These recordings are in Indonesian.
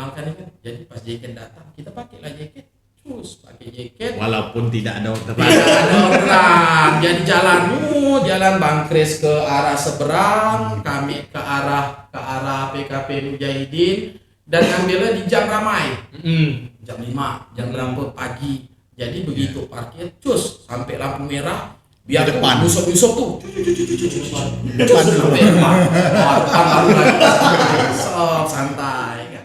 perkenalkan ini kan. Jadi pas jaket datang kita pakailah jaket. Terus pakai jaket. Walaupun tidak ada orderan. Tidak ada orang. Jadi jalan Bang Kris ke arah seberang, kami ke arah PKP Mujahidin dan ambilnya di jam ramai. Jam 5, jam berapa pagi. Jadi begitu parkir, cus sampai lampu merah, biar depan busuk tuh. depan dulu. Sampai depan. Depan baru lagi. Sok santai kan.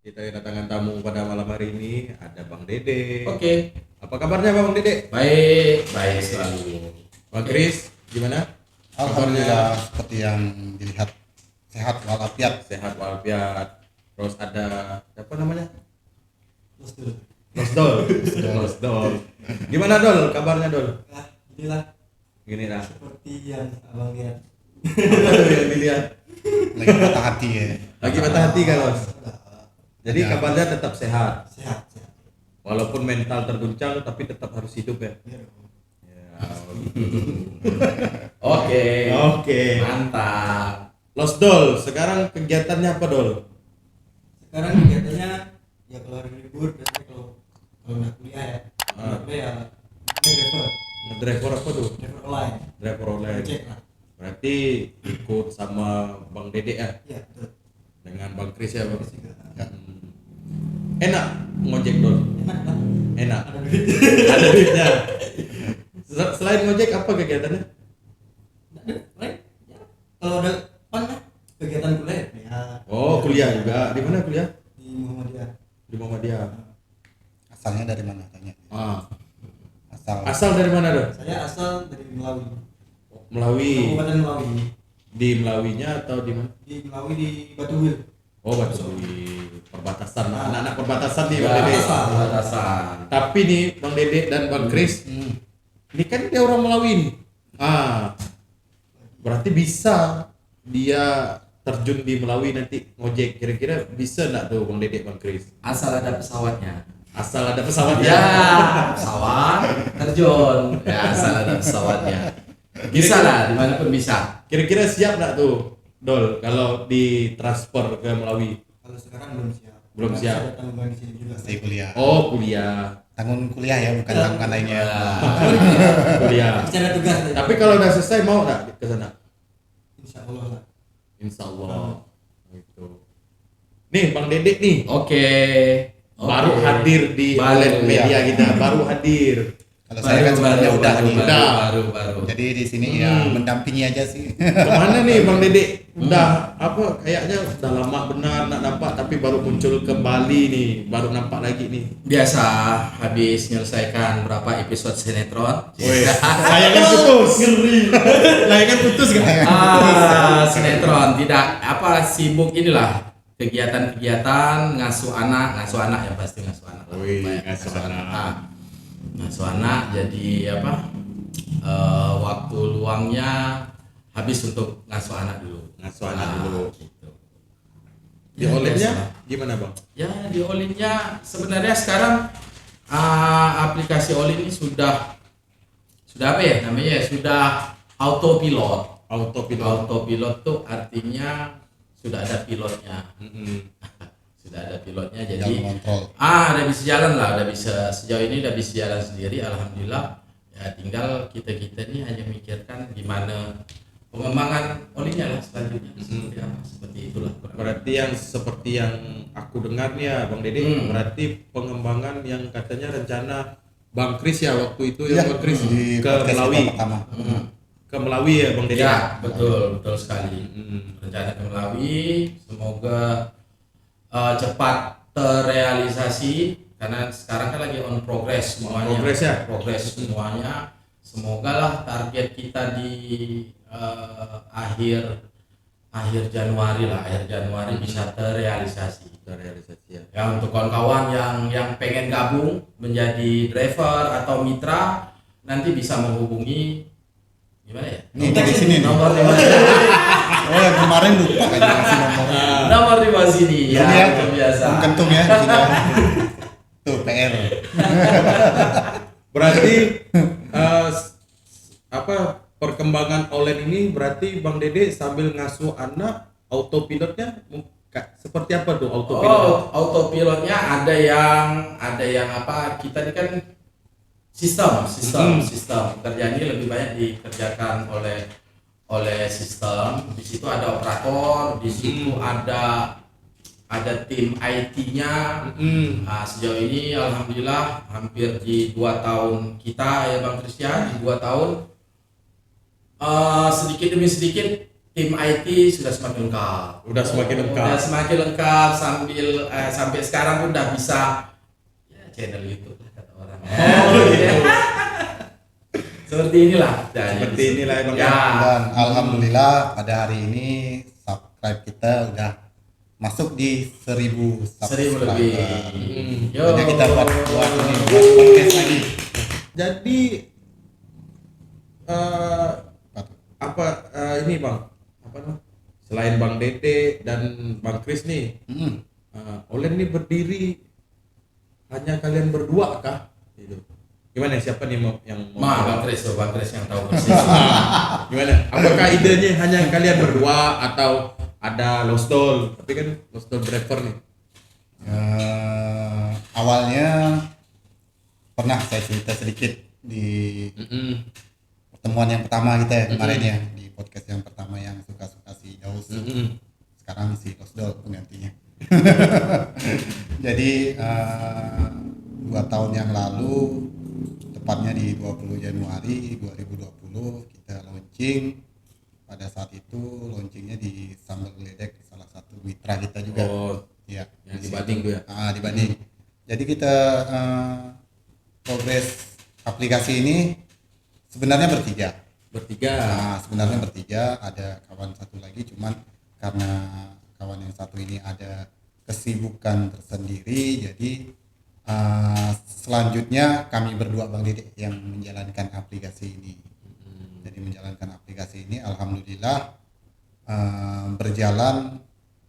Kita kedatangan tamu pada malam hari ini, ada Bang Dede. Oke. Apa kabarnya Bang Dede? Baik selalu. Bang Kris, gimana? Alhamdulillah seperti yang dilihat, sehat walafiat. Sehat walafiat. Terus ada apa namanya? Losdol. Gimana Dol? Kabarnya Dol? Gini lah. Seperti yang abang lihat. Apa tuh yang dilihat? Lagi patah hati ya. Lagi patah hati kan Los? Jadi Ya. kabarnya tetap sehat. Sehat. Walaupun mental terguncang tapi tetap harus hidup ya. Ya dong. Ya, Oke. Mantap. Los Dol, sekarang kegiatannya apa Dol? Sekarang kegiatannya ya kalau hari libur biasanya kalau nggak kuliah ya. Kalau kuliah ya driver Ngedriver apa tuh? online. Driver online. Cek lah. Berarti ikut sama Bang Dede ya? Iya betul. Dengan Bang Kris ya Bang? Terus juga Enak ngojek Dol? enak lah. Enak. Ada duit. Ada duitnya. Selain ngojek apa kegiatannya? Ada lain. Ya. Kalau ada pan lah kegiatan kuliah ya Oh kuliah juga. Di mana kuliah? di Muhammadiyah. Di Muhammadiyah. Asalnya dari mana tanya? Asal dari mana Dol? Saya asal dari Melawi. Melawi. Kabupaten Melawi. Di Melawinya atau di mana? Di Melawi di Batuwil. Oh Batu perbatasan, anak-anak perbatasan nih Ya, Bang Dede. batasan. Tapi nih Bang Dede dan Bang Kris, ini kan dia orang Melawi nih. Berarti bisa dia terjun di Melawi nanti ngojek. Kira-kira bisa nggak tuh Bang Dede, Bang Kris? Asal ada pesawatnya. Asal ada pesawatnya. Ya, pesawat terjun. Ya, asal ada pesawatnya. Bisa lah, dimanapun bisa. Kira-kira siap nggak tuh, Dol, kalau ditransfer ke Melawi? Kalau sekarang belum siap. Belum Karena siap. saya ada tanggungan di sini juga. Stay kuliah. Oh kuliah, Tanggung kuliah ya, bukan tanggungan lainnya. kuliah. Secara tugas. Tapi kalau udah selesai mau nggak ke sana? Insya Allah lah. Insya Allah. Gitu. Nih Bang Dede nih, Oke. baru hadir di Baru, media ya. kita, baru hadir. Kalau saya kan sebenarnya udah nih. baru. Jadi di sini ya mendampingi aja sih. Kemana nih Bang Dede? Udah apa? Kayaknya udah lama benar nak nampak, tapi baru muncul kembali nih, baru nampak lagi nih. Biasa habis menyelesaikan berapa episode sinetron. Layangan putus. Ngeri. Layangan putus kan? Sinetron tidak apa sibuk inilah kegiatan-kegiatan ngasuh anak yang pasti ngasuh anak. Wih, Banyak ngasuh anak. Ngasuh anak jadi apa? Waktu luangnya habis untuk ngasuh anak dulu. Ngasuh anak dulu. Gitu. Di Ya, olennya biasa. gimana Bang? Ya di Olinnya sebenarnya sekarang aplikasi Olin ini sudah apa ya namanya ya, sudah autopilot. Autopilot. Autopilot tuh artinya sudah ada pilotnya. Mm-mm. Sudah ada pilotnya Yang jadi mengontrol. udah bisa jalan lah, udah bisa sejauh ini udah bisa jalan sendiri alhamdulillah. Ya tinggal kita nih hanya mikirkan gimana pengembangan Olinnya lah selanjutnya seperti apa, seperti itulah kurang lebih. Berarti yang seperti yang aku dengar nih ya Bang Dede, berarti pengembangan yang katanya rencana Bang Kris ya waktu itu ya, Bang Kris Di ke podcast Melawi. kita pertama. Ke Melawi ya Bang Dede. Ya betul sekali. Mm. Rencana ke Melawi semoga cepat terrealisasi karena sekarang kan lagi on progress semuanya. Progress ya? Progress semuanya. Semoga lah target kita di akhir Januari bisa terrealisasi. Terrealisasi ya. Ya untuk kawan-kawan yang pengen gabung menjadi driver atau mitra nanti bisa menghubungi gimana ya? Nih di sini nih. Nomor di mana? Oh yang kemarin lupa kan ngasih nomornya. Nomor di bawah sini ya, Ini ya, seperti biasa. kentung ya di sini. Tuh PR. Berarti apa perkembangan online ini berarti Bang Dede sambil ngasuh anak autopilotnya seperti apa tuh autopilot? Autopilotnya ada yang apa, kita ini kan sistem kerjanya lebih banyak dikerjakan oleh sistem. Di situ ada operator, di situ ada tim IT-nya. Nah, sejauh ini alhamdulillah hampir di 2 tahun kita ya Bang Christian, di 2 tahun sedikit demi sedikit tim IT sudah semakin lengkap. Udah semakin lengkap Sampai sekarang pun udah bisa ya, channel YouTube lah kata orang. Seperti inilah. Seperti inilah Bang. Ya. Dan alhamdulillah pada hari ini subscribe kita udah masuk di 1000 subscriber. lebih. Banyak kita buat podcast lagi. Jadi ini Bang, apa namanya? Selain Bang Dede dan Bang Kris nih, Olen ini berdiri hanya kalian berdua kah? Gitu. Gimana siapa nih yang mau? Bang Kris yang tahu persis. Gimana? Apakah idenya hanya kalian berdua atau ada Lostol? Tapi kan Lostol driver nih. Awalnya pernah saya cerita sedikit di pertemuan yang pertama kita ya kemarin ya, di podcast yang pertama yang suka-suka si Daus. Sekarang si Lostol penggantinya. Jadi 2 tahun yang lalu, tepatnya di 20 Januari 2020 kita launching. Pada saat itu launchingnya di Sambal Geledek, salah satu mitra kita juga. Ya, yang dibanding tuh ya. Dibanding. Jadi kita progres aplikasi ini sebenarnya bertiga. Sebenarnya bertiga, ada kawan satu lagi, cuman karena kawan yang satu ini ada kesibukan tersendiri, jadi selanjutnya kami berdua Bang Dede yang menjalankan aplikasi ini. Jadi menjalankan aplikasi ini alhamdulillah berjalan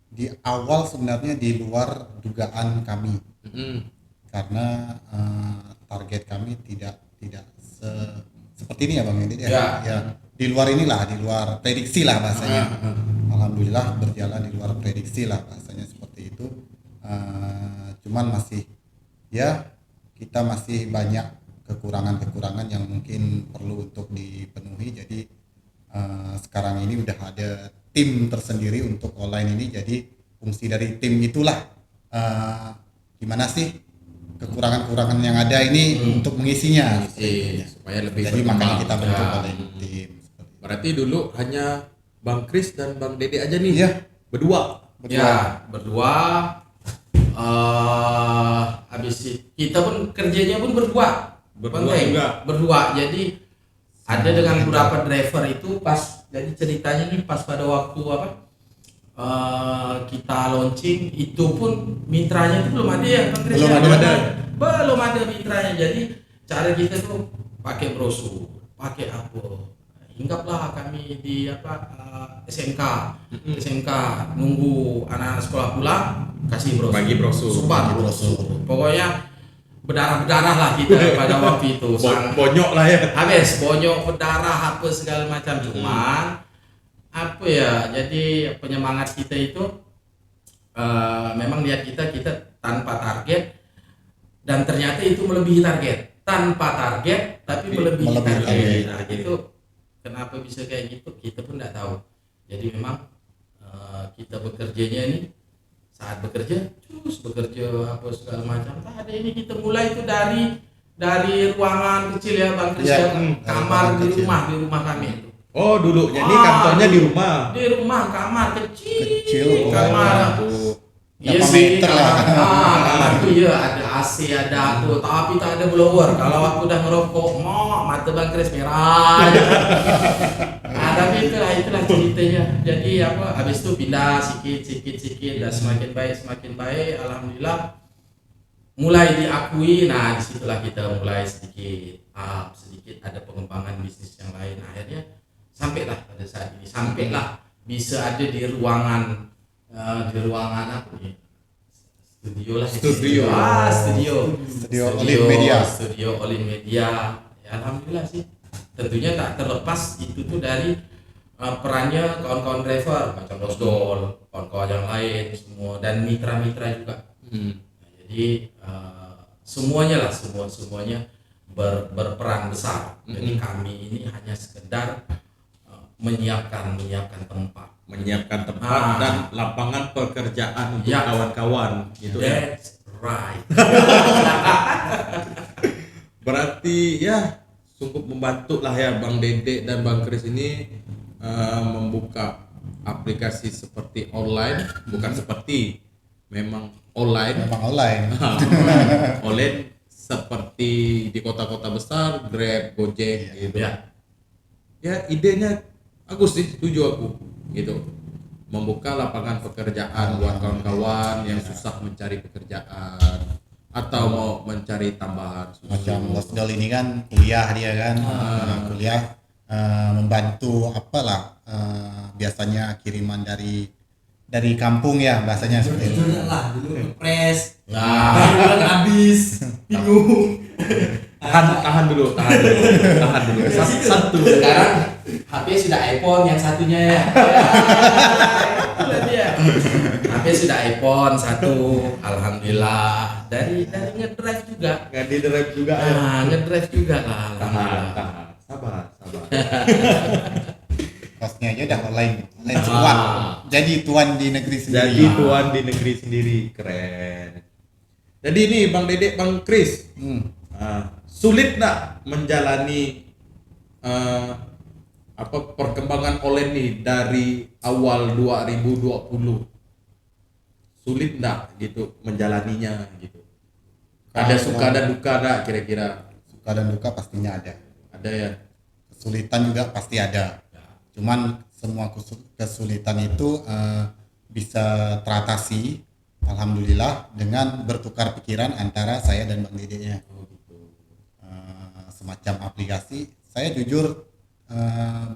di awal sebenarnya di luar dugaan kami. Karena target kami tidak seperti ini ya Bang Dede ya. Di luar prediksi lah bahasanya. Alhamdulillah berjalan di luar prediksi lah bahasanya seperti itu. Cuman masih ya kita masih banyak kekurangan yang mungkin perlu untuk dipenuhi. Jadi sekarang ini udah ada tim tersendiri untuk online ini. Jadi fungsi dari tim itulah gimana sih kekurangan yang ada ini untuk mengisinya. Supaya lebih jadi makanya kita bentuk oleh tim. Berarti dulu hanya Bang Kris dan Bang Dede aja nih. Iya. Berdua. Habis itu kita pun kerjanya pun berdua juga. Jadi ada dengan beberapa driver itu pas, jadi ceritanya nih pas pada waktu kita launching itu pun mitranya itu belum ada ya Bang Kris. Belum ada mitranya. Jadi cara kita tuh pakai brosur, pakai apa? Hinggaplah kami di SMK nunggu anak sekolah pulang, kasih brosur. Bagi brosur. Sumpah brosur. Pokoknya berdarah lah kita pada waktu itu. Bonyok lah ya. Habis bonyok, berdarah apa segala macam. Cuman apa ya? Jadi penyemangat kita itu memang lihat kita tanpa target, dan ternyata itu melebihi target. Tanpa target tapi melebihi target. Nah, gitu. Kenapa bisa kayak gitu? Kita pun tidak tahu. Jadi memang kita bekerjanya ini saat bekerja apa segala macam. Ada ini kita mulai itu dari ruangan kecil ya Bang Kris, kamar di rumah kami itu. Oh dulu, jadi kantornya di rumah. Di rumah, kamar kecil kamar. Iya sih, kamar itu ya ada AC, ada apa, tapi tak ada blower. Kalau aku udah ngerokok, mata Bang Kris merah. Tapi itulah ceritanya. Jadi habis itu pindah sedikit dan semakin baik, alhamdulillah mulai diakui. Nah disitulah kita mulai sedikit ada pengembangan bisnis yang lain. Akhirnya sampailah pada saat ini, bisa ada di ruangan apa nih? Studio Olin Media. Ya alhamdulillah sih. tentunya tak terlepas itu tuh dari perannya kawan-kawan driver macam Dosdol, kawan-kawan yang lain semua dan mitra-mitra juga. Nah, jadi semuanya berperan besar. Jadi kami ini hanya sekedar menyiapkan tempat dan lapangan pekerjaan untuk kawan-kawan gitu ya. That's right. Berarti ya cukup membantu lah ya Bang Dede dan Bang Kris ini membuka aplikasi seperti online, bukan seperti, memang online. Memang online. Online seperti di kota-kota besar, Grab, Gojek gitu. Ya idenya bagus sih, setuju aku gitu. Membuka lapangan pekerjaan buat kawan-kawan yang susah mencari pekerjaan atau mau mencari tambahan. Macam Dosdol ini kan kuliah dia kan, kuliah membantu apalah, biasanya kiriman dari kampung ya bahasanya seperti itu. Jujur lah dulu ngepres bulan habis bingung. Tahan dulu. Satu. Sekarang HP sudah iPhone yang satunya ya. Itu dia. HP sudah iPhone 1, alhamdulillah. Dari ngedrive juga. Nggak di drive juga ya. Ngedrive juga lah. Alhamdulillah. Tahan. Sabar. Kosnya aja udah online tuan. Jadi tuan di negeri sendiri. Jadi tuan di negeri sendiri, keren. Jadi ini Bang Dede, Bang Kris, sulit nggak menjalani perkembangan online nih dari awal 2020? Sulit nggak gitu menjalaninya gitu? Ada suka dan duka nggak kira-kira? Suka dan duka pastinya ada. Ada ya. Kesulitan juga pasti ada. Cuman semua kesulitan itu bisa teratasi, alhamdulillah, dengan bertukar pikiran antara saya dan Bang Dede-nya. Semacam aplikasi, saya jujur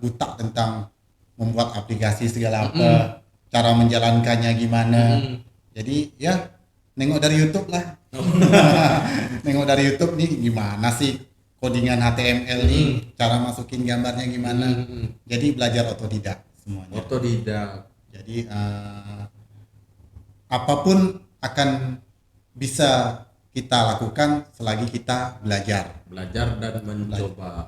buta tentang membuat aplikasi segala apa, cara menjalankannya gimana. Jadi ya nengok dari YouTube lah. Nengok dari YouTube nih gimana sih codingan HTML nih, cara masukin gambarnya gimana. Jadi belajar otodidak semuanya. Otodidak. Jadi apapun akan bisa kita lakukan selagi kita belajar dan mencoba.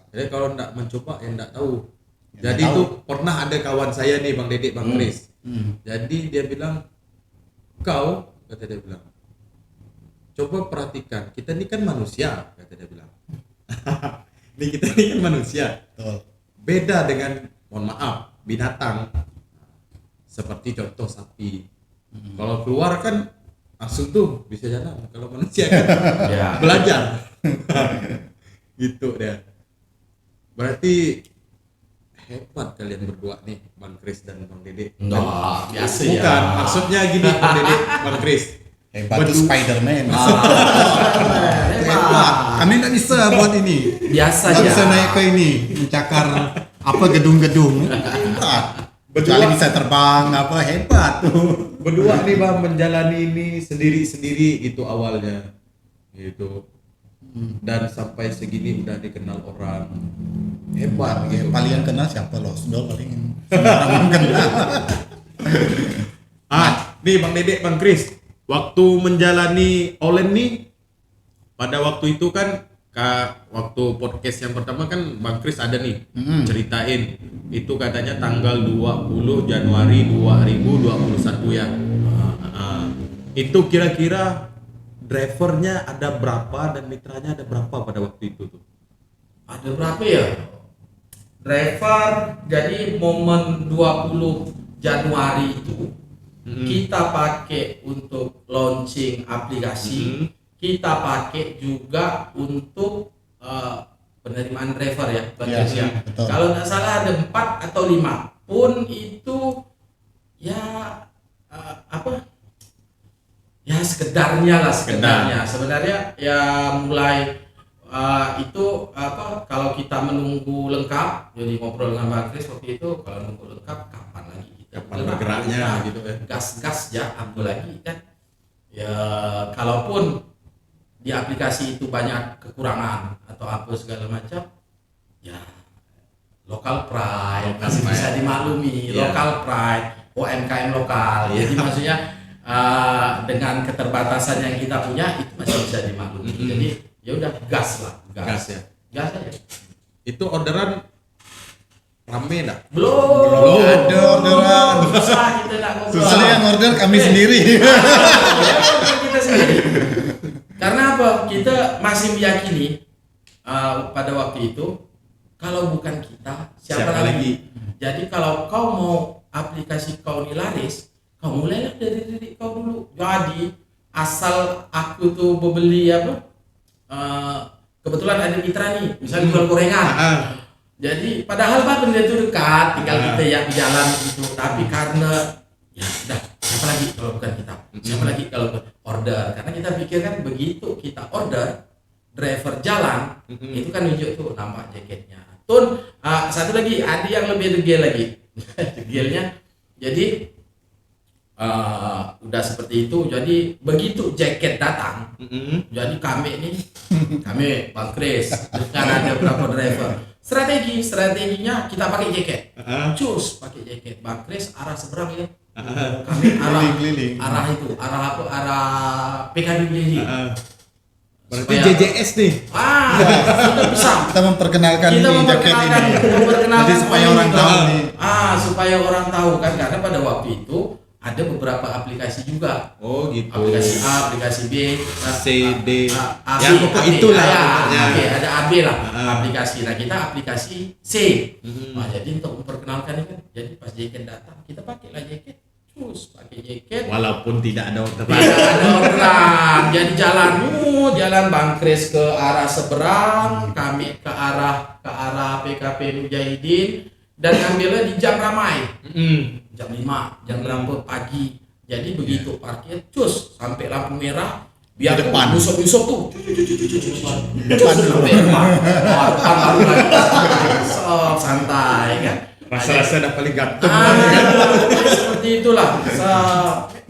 Jadi kalau enggak mencoba ya enggak tahu. Ya, jadi itu pernah ada kawan saya nih Bang Dede, Bang Kris. Jadi dia bilang, "Kau," kata dia bilang, "coba perhatikan, kita ini kan manusia," kata dia bilang. Kita ini kan manusia. Betul. Beda dengan, mohon maaf, binatang. Seperti contoh sapi. Kalau keluar kan langsung tuh bisa jalan. Kalau manusia kan belajar. Gitu deh. Berarti hebat kalian berdua nih, Bang Kris dan Bang Dede. Enggak, biasa ya. Bukan, maksudnya gini Bang Dede, Bang Kris. Hebat tuh Spiderman. Hebat. Kami nggak bisa buat ini. Biasa Nggak aja. bisa naik ke ini, mencakar apa gedung-gedung. Hebat. Kecuali bisa terbang apa, hebat tuh. Berdua nih Bang menjalani ini sendiri-sendiri gitu awalnya. Gitu. Dan sampai segini udah dikenal orang. Hebat gitu. Paling yang kenal siapa loh? Sudah paling semua orang kenal. Nih Bang Dede, Bang Kris, waktu menjalani online nih, pada waktu itu kan waktu podcast yang pertama kan Bang Kris ada nih ceritain itu katanya tanggal 20 Januari 2021 ya. Itu kira-kira drivernya ada berapa dan mitranya ada berapa pada waktu itu tuh? Ada berapa ya? Driver, jadi momen 20 Januari itu kita pakai untuk launching aplikasi, kita pakai juga untuk penerimaan driver ya, Iya, betul. Kalau nggak salah ada 4 atau 5 pun itu ya ya sekedarnya. Sebenarnya ya mulai itu kalau kita menunggu lengkap, jadi ngobrol dengan Bang Kris waktu itu, kalau nunggu lengkap kapan lagi kita bergeraknya gitu ya. Gas ya, apa lagi kan ya, kalaupun di aplikasi itu banyak kekurangan atau apa segala macam, ya local pride masih Local bisa pride. dimaklumi, Iya. local pride, UMKM lokal. Jadi maksudnya dengan keterbatasan yang kita punya itu masih bisa dimaklumi. Jadi ya udah gas lah, Gas ya. Gas aja. Itu orderan rame enggak? Belum. Ada orderan. Susah kita nak ngobrol. Susah yang order kami sendiri. Kita sendiri. Karena apa? Kita masih meyakini pada waktu itu kalau bukan kita siapa Siapa lagi? lagi? Jadi kalau kau mau aplikasi kau ini laris, kau mulailah dari diri kau dulu. Jadi asal aku tuh membeli apa? Kebetulan ada mitra nih, misalnya jual gorengan. Jadi padahal Pak benda itu dekat, tinggal kita ya di jalan gitu. Tapi karena ya sudah, siapa lagi kalau bukan kita? Siapa lagi kalau bukan order? Karena kita pikir kan begitu kita order, driver jalan, itu kan nunjuk tuh nama jaketnya. Tun, satu lagi ada yang lebih degil lagi. Degilnya, jadi udah seperti itu. Jadi begitu jaket datang, jadi kami Bang Kris, kan ada berapa driver. Strateginya kita pakai jaket. Cus pakai jaket. Bang Kris arah seberang ya. Kami Keliling-keliling. arah PKB Beli. Berarti JJS nih. Sudah bisa. Kita memperkenalkan Kita ini jaket ini. memperkenalkan Jadi supaya orang tahu nih. supaya orang tahu kan, karena pada waktu itu ada beberapa aplikasi juga. Oh gitu. Aplikasi A, aplikasi B, C, D. AB, Ya, pokok itulah pokoknya. AB, ada AB lah aplikasi. Nah kita aplikasi C. Nah, jadi untuk memperkenalkan ini kan, jadi pas jaket datang kita pakailah jaket, terus pakai jaket. Walaupun tidak ada orderan. Tidak ada orderan. Jadi jalan Bang Kris ke arah seberang, kami ke arah PKP Mujahidin, dan ambilnya di jam ramai. Jam 5, jam berapa pagi. Jadi begitu parkir, cus sampai lampu merah, biar Di depan. Yusuf tuh. Depan dulu. Sampai depan baru lagi. So, santai kan. Rasa-rasa udah paling gantung. Seperti itulah.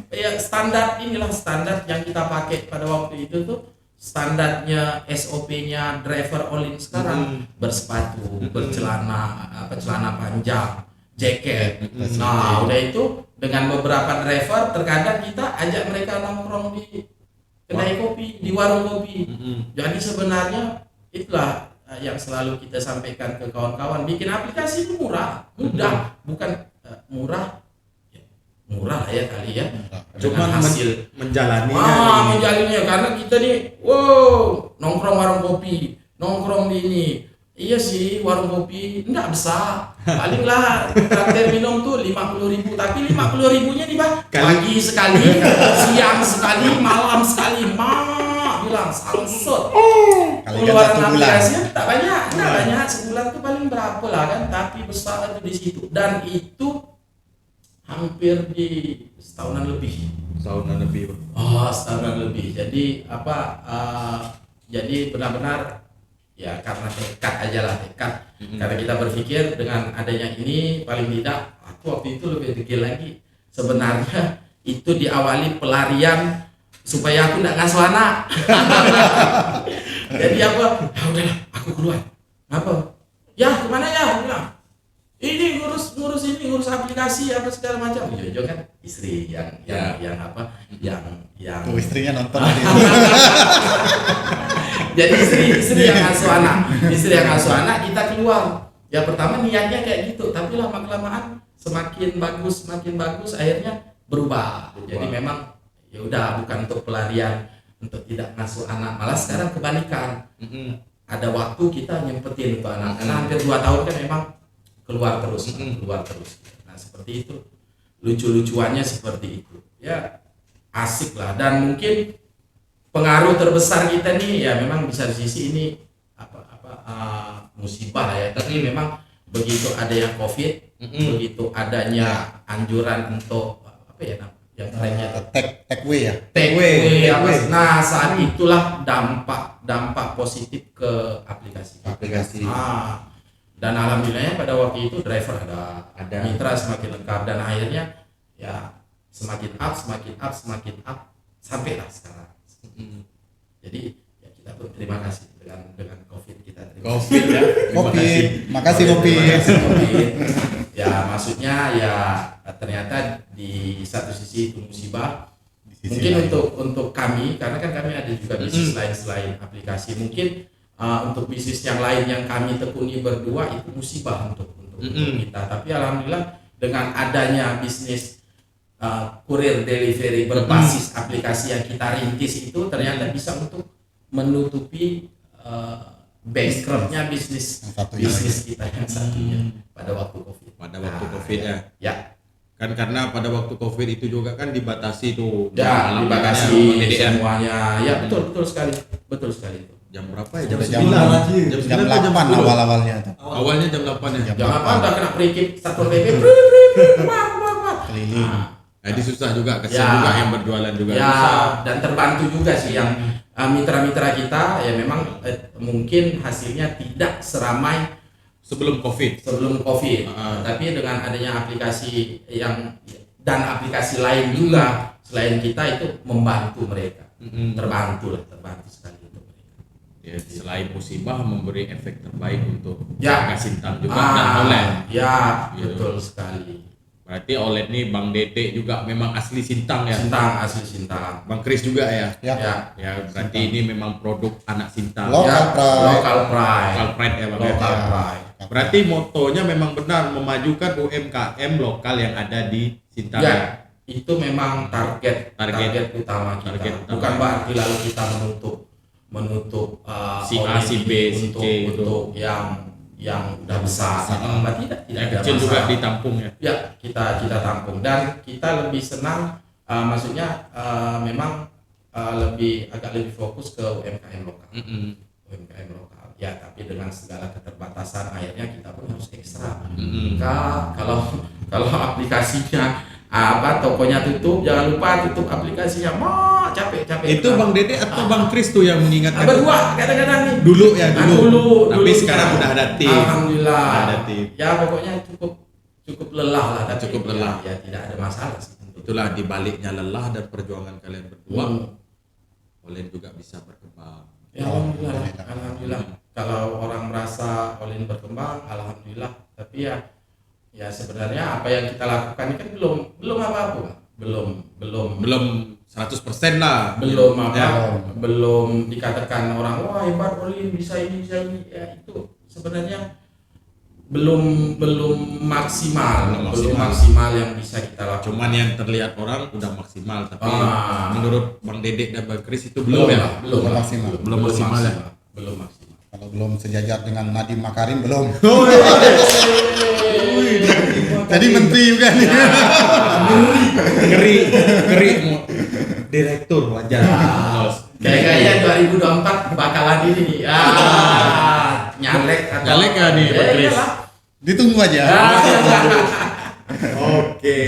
Ya standar inilah standar yang kita pakai pada waktu itu tuh. Standarnya SOP-nya driver all in sekarang bersepatu, bercelana celana panjang, jaket. Nah, udah itu dengan beberapa driver terkadang kita ajak mereka nongkrong di kedai kopi, di warung kopi. Jadi sebenarnya itulah yang selalu kita sampaikan ke kawan-kawan, bikin aplikasi itu mudah, mudah, bukan murah lah ya kali ya. Cuman Dengan hasil menjalaninya. menjalinnya karena kita nih nongkrong warung kopi, nongkrong di ini. Iya sih, warung kopi enggak besar. Paling lah traktir minum tuh 50.000, tapi 50.000-nya nih Bang, pagi sekali, siang sekali, malam sekali. Mak bilang salsot. Kali kan Keluaran 1 bulan. aplikasinya tak banyak, enggak banyak, sebulan tuh paling berapa lah kan, tapi besar itu di situ. Dan itu hampir di setahunan lebih. Tahunan lebih. Setahunan lebih. Jadi jadi benar-benar ya karena tekad aja lah, tekad. Karena kita berpikir dengan adanya ini paling tidak aku waktu itu lebih degil lagi. Sebenarnya itu diawali pelarian supaya aku tidak ngasuh anak. Jadi apa? Ya udahlah, aku keluar. Apa? Ya kemana ya? Aku bilang, ini ngurus aplikasi apa segala macam. Jojo kan istri yang Tuh istrinya nonton tadi. jadi istri yang ngasuh anak, kita keluar. Ya pertama niatnya kayak gitu, tapi lama kelamaan semakin bagus akhirnya berubah. Jadi memang ya udah bukan untuk pelarian, untuk tidak ngasuh anak, malah sekarang kebalikan. Ada waktu kita nyempetin untuk anak, karena hampir 2 tahun kan memang keluar terus. Nah seperti itu, lucu-lucuannya seperti itu. Ya asik lah, dan mungkin pengaruh terbesar kita nih ya memang bisa di sisi ini musibah lah ya. Tapi memang begitu ada yang COVID, begitu adanya anjuran untuk apa ya yang kerennya Take away ya. take away. away. Nah saat itulah dampak positif ke aplikasi. Dan alhamdulillahnya pada waktu itu driver ada mitra semakin lengkap, dan akhirnya ya semakin up sampailah sekarang. Jadi ya kita pun terima kasih dengan COVID kita. Covid ya. Covid, makasih Covid. Terima kasih, COVID. Ya maksudnya ya ternyata di satu sisi itu musibah. Di sisi Mungkin lain. untuk kami, karena kan kami ada juga bisnis lain selain aplikasi. Mungkin untuk bisnis yang lain yang kami tekuni berdua itu musibah untuk kita. Tapi alhamdulillah dengan adanya bisnis kurir delivery berbasis aplikasi yang kita rintis itu ternyata bisa untuk menutupi bankruptnya bisnis kita yang satunya pada waktu COVID. Pada waktu Covid ya. Ya. Kan karena pada waktu Covid itu juga kan dibatasi tuh. Ya, dibatasi DDR. semuanya. Ya, betul sekali itu. Jam berapa ya? Jam Jam 9. Jam 9 atau 8 10? awal-awalnya tuh. Awalnya jam 8 ya. Jam Jangan 8. udah kena perikip Satpol PP. Keliling. Jadi susah juga, kasihan Ya. juga yang berjualan juga. Ya, Susah. dan terbantu juga sih yang mitra-mitra kita ya memang mungkin hasilnya tidak seramai Sebelum Covid. sebelum COVID. Tapi dengan adanya aplikasi dan aplikasi lain juga selain kita itu membantu mereka. Terbantu sekali untuk mereka. Ya, selain musibah memberi efek terbaik untuk Ya. Kak Sintang juga dan OLED. Ya, Gitu. betul sekali. Berarti OLED nih Bang Dede juga memang asli Sintang ya. Sintang, asli Sintang. Bang Kris juga ya. Ya. Ya berarti ini memang produk anak Sintang. Lokal pride. Local pride. Local pride ya Bang. ya? Local Ya. pride. Berarti motonya memang benar memajukan UMKM lokal yang ada di Sintang. Ya, itu memang target utama kita. Target utama. Bukan berarti lalu kita menutup Si A, si B, si untuk, C gitu. untuk yang udah besar. Tidak Yang ada kecil juga masalah. ditampung ya. Ya, kita tampung dan kita lebih senang maksudnya memang agak lebih fokus ke UMKM lokal. UMKM lokal. Ya, tapi dengan segala keterbatasan akhirnya kita pun harus ekstra. Kalau aplikasinya tokonya tutup, jangan lupa tutup aplikasinya. Capek. Itu Bang Dede atau Bang Kris tuh yang mengingatkan? Berdua kadang-kadang nih. Dulu ya dulu. Tapi Dulu sekarang kita. udah ada tim. Alhamdulillah. Udah ada tim. Ya pokoknya cukup lelah lah. Tapi Cukup lelah. Ya tidak ada masalah sih. Itulah dibaliknya lelah dan perjuangan kalian berdua. Oleh juga bisa berkembang. Ya, alhamdulillah. Kalau orang merasa Olin berkembang, alhamdulillah. Tapi ya sebenarnya apa yang kita lakukan ini kan belum apa-apa, belum 100% lah. belum Ya. belum dikatakan orang wah hebat Olin bisa ini. Ya itu sebenarnya belum maksimal yang bisa kita lakukan. Cuman yang terlihat orang udah maksimal, tapi Ah. menurut Bang Dede dan Bang Kris itu belum ya. Belum maksimal. Belum maksimal ya? Belum maksimal. Kalau belum sejajar dengan Nadiem Makarim belum. Jadi menteri juga nih. Ngeri mau direktur wajar. Kayaknya 2024 bakalan ini nih. Nyalek ya nih Bang Kris. Ditunggu aja. Oke.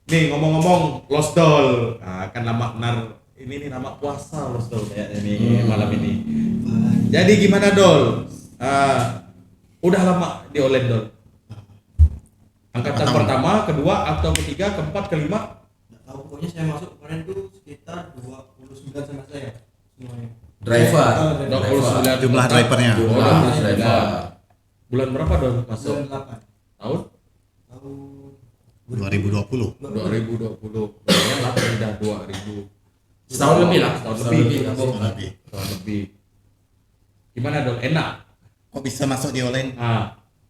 Nih ngomong-ngomong Lost Doll. Nah, kan nama benar ini nih nama puasa Lost Doll kayaknya nih malam ini. Jadi gimana Dol? Udah lama di Olen Dol? Angkatan pertama, kedua, atau ketiga, keempat, kelima? Nggak tahu, pokoknya saya masuk kemarin tuh sekitar 29 semester ya semuanya. Driver. 29 Jumlah drivernya. Jumlah driver. Bulan berapa Dol masuk? Bulan 8 Tahun? tahun 2020. 2020. Ya lah udah 2000. Setahun lebih lah. Setahun lebih. Lebih. Setahun lebih. Gimana Dol? Enak? Kok bisa masuk di online?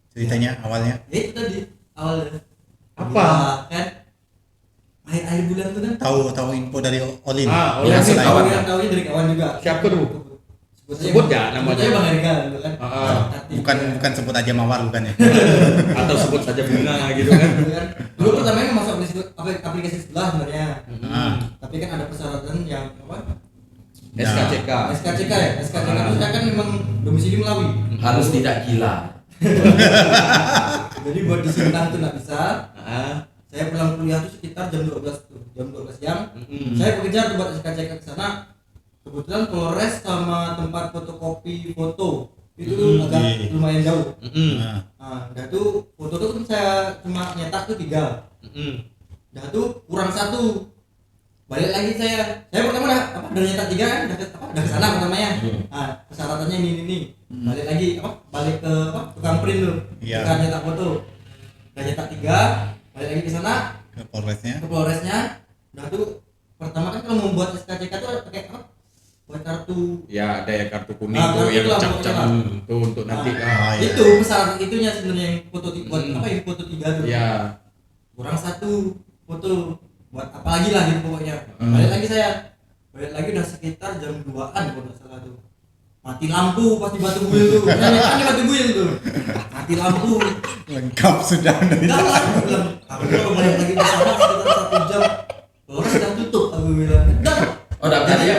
Ceritanya Awalnya? ya itu tadi awalnya apa? ya, kan akhir bulan tuh kan Tahu info dari Olin. Olin Ya, sih saya kawan. tahunya dari kawan juga. Siapa tuh? Sebut Sebut ya namanya. namanya Bang Erga gitu kan. Hati. Bukan sebut aja Mawar bukan ya? Atau sebut saja Bunga gitu kan? Gitu kan. Dulu pertamanya masuk aplikasi sebelah sebenarnya. Tapi kan ada persyaratan yang apa? SKCK. SKCK ya. SKCK itu saya kan memang domisili Melawi. Harus tidak gila. Jadi buat di Sintang tuh nggak bisa. Ah. Saya pulang kuliah tuh sekitar jam 12 tuh, jam 12 siang. Saya bekerja tuh buat SKCK ke sana. Kebetulan Polres sama tempat fotokopi foto itu tuh agak lumayan jauh. Nah, dah tuh foto tuh kan saya cuma nyetak tuh 3. Dah tuh kurang 1. balik lagi saya pertama udah nyetak 3 kan, udah kesana pertamanya. Nah, persyaratannya ini. Balik lagi balik ke tukang print tuh. Iya. Tukang nyetak foto. Udah nyetak 3, balik lagi ke sana Ke Polresnya. ke Polresnya. Udah tuh pertama kan kalau membuat SKCK tuh pakai buat kartu. Ya ada ya kartu kuning Ah, tuh yang itulah, cap-cap pokoknya. tuh untuk nanti Ah, kan. iya. Itu persyaratan itunya sebenarnya yang foto buat yang foto 3 tuh. Ya. Kurang 1 foto buat apa lagi lah gitu pokoknya. Balik lagi udah sekitar jam 2-an kalau nggak salah tuh. Mati lampu pas di Batu Buil tuh. Kan di Batu Buil tuh. Mati lampu. Lengkap sudah. Enggak lah, aku bilang. Aku kalau balik lagi ke sana sekitar 1 jam. Terus udah tutup aku bilang. Enggak. Oh daftarnya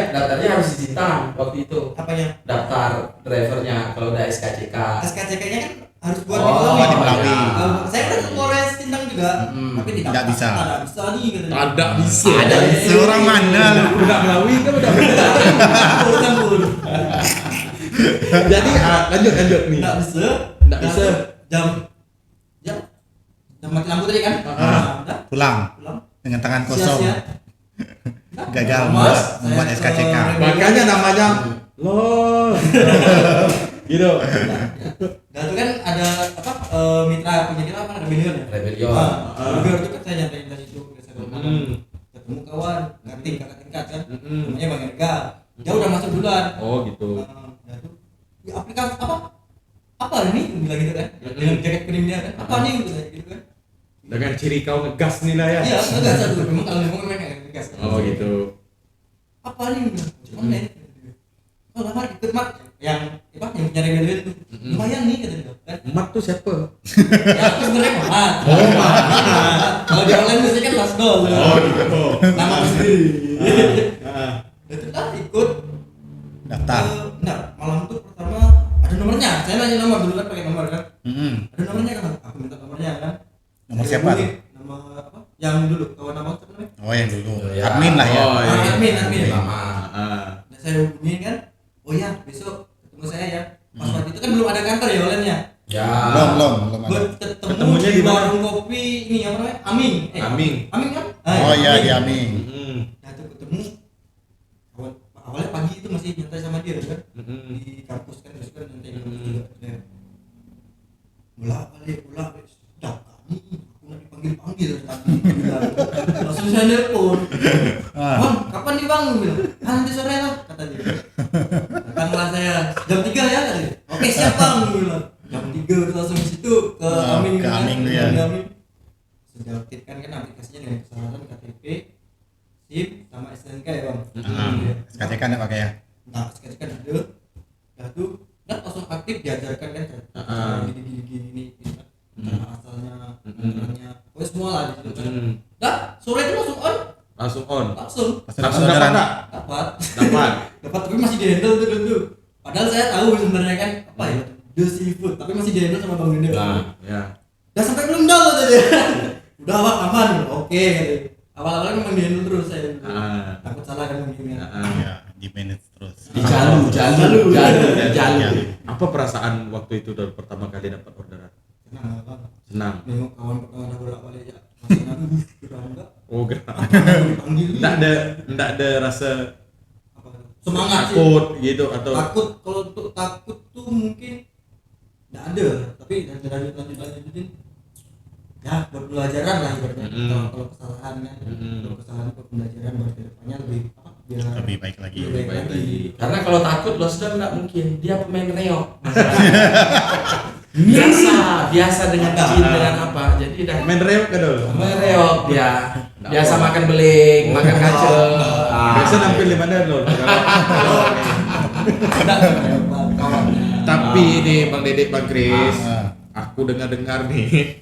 harus dicinta waktu itu. Apanya? Daftar drivernya kalau udah SKCK. SKCK-nya kan harus buat Oh, di Melawi. iya. Saya kan ke Polres Sintang juga, tapi Tidak bisa. Tidak bisa nih katanya. Ada bisa. Ada bisa. Seorang mana? Udah Melawi kan udah. Campur. Jadi lanjut nih. Nggak bisa. Nggak bisa. Jam mati lampu tadi kan? Udah Pulang pulang. dengan tangan kosong. Sia-sia. Gagal Mas, membuat saya SKCK. ke- Makanya namanya los. Gitu. Nah itu kan ada mitra penyedia apa Rebellion ya? Rebellion. Rebellion itu kan saya nyampein tadi itu ke saya ketemu kawan, kakak tingkat kan, namanya Bang Erga. Dia udah masuk duluan. Oh gitu. Nah itu di aplikasi apa ini? Bilang gitu kan, dengan jaket kuningnya kan, apa nih gitu kan? Dengan ciri kau ngegas nih lah ya. Iya, enggak satu. Memang kalau ngomong memang kayak gas. Oh gitu. Apa nih? Cuma nih. Oh, lama ikut mat yang punya Rebellion tuh. Lumayan nih kata dia kan. Mat tuh siapa? Ya aku sebenarnya Mat. Kalau di online biasanya kan Last Goal. Oh gitu. Nama aku sendiri. Itu lah ikut Daftar. Benar, malam itu pertama ada nomornya. Saya nanya nomor dulu kan pakai nomor kan. Ada nomornya kan. Aku minta nomornya kan. Nomor Saya siapa hubungi, tuh? Nama apa? Yang dulu kawan abang siapa namanya? Oh yang dulu. Ya. Admin lah ya. Oh, iya. Admin. Lama. Dan saya hubungin kan. Oh ya, besok ketemu saya ya. Pas waktu itu kan belum ada kantor ya online-nya. Ya. Belum ada. Buat ketemu Ketemunya di di mana? warung kopi ini apa namanya? Aming. Aming. Aming kan? Oh iya di Aming. Nah itu ketemu awalnya pagi itu masih nyantai sama dia kan di kampus kan terus kan nyantai di kampus juga ya. Bolak balik sudah kami aku nggak dipanggil tadi langsung saya nelpon bang kapan nih bang bilang nanti sore lah kata dia datanglah saya jam 3 ya kata dia oke siap bang bilang jam 3 terus langsung di situ ke Aming ke Aming tuh ya. sudah aktifkan kan aplikasinya dengan persyaratan KTP SIM sama STNK ya bang. SKCK nggak pakai ya? Nah STNK ada, dah tuh, dan langsung aktif diajarkan kan cara gini kan, cara asalnya, caranya, pokoknya semua lah di situ kan. Dah sore itu langsung on, langsung Langsung dapat nggak? dapat, Dapat. tapi masih di handle tuh dulu. Padahal saya tahu sebenarnya kan apa ya, the seafood, tapi masih di handle sama Bang Dede. Nah, ya. Dah sampai belum download tadi. Udah Wak, aman, oke. Awal-awalnya memang di handle terus saya. Takut salah kan mungkin ya. Iya, di manage terus. Jalu. Apa perasaan waktu itu dari pertama kali dapat orderan? Senang banget. Senang. Nengok kawan pertama bolak-balik ya. Masih nanti kira enggak. Oh, gerak. Dipanggil. Enggak ada rasa Apa? Semangat sih. takut gitu atau Takut, kalau untuk takut tuh mungkin enggak ada, tapi lanjutin. Ya, buat pelajaran lah ibaratnya. Kalau kesalahan kan. Kalau kesalahan buat pembelajaran buat kedepannya lebih apa? Biar Lebih baik lagi. lebih baik lagi. Karena kalau takut lo sudah nggak mungkin. Dia pemain reok. biasa dengan jin dengan apa. Jadi dah main reok kan dulu. pemain reok dia. Biasa makan beling, makan kacang. Biasa nampil di mana lo? Tapi nih Bang Dedek, Bang Kris, aku dengar-dengar nih.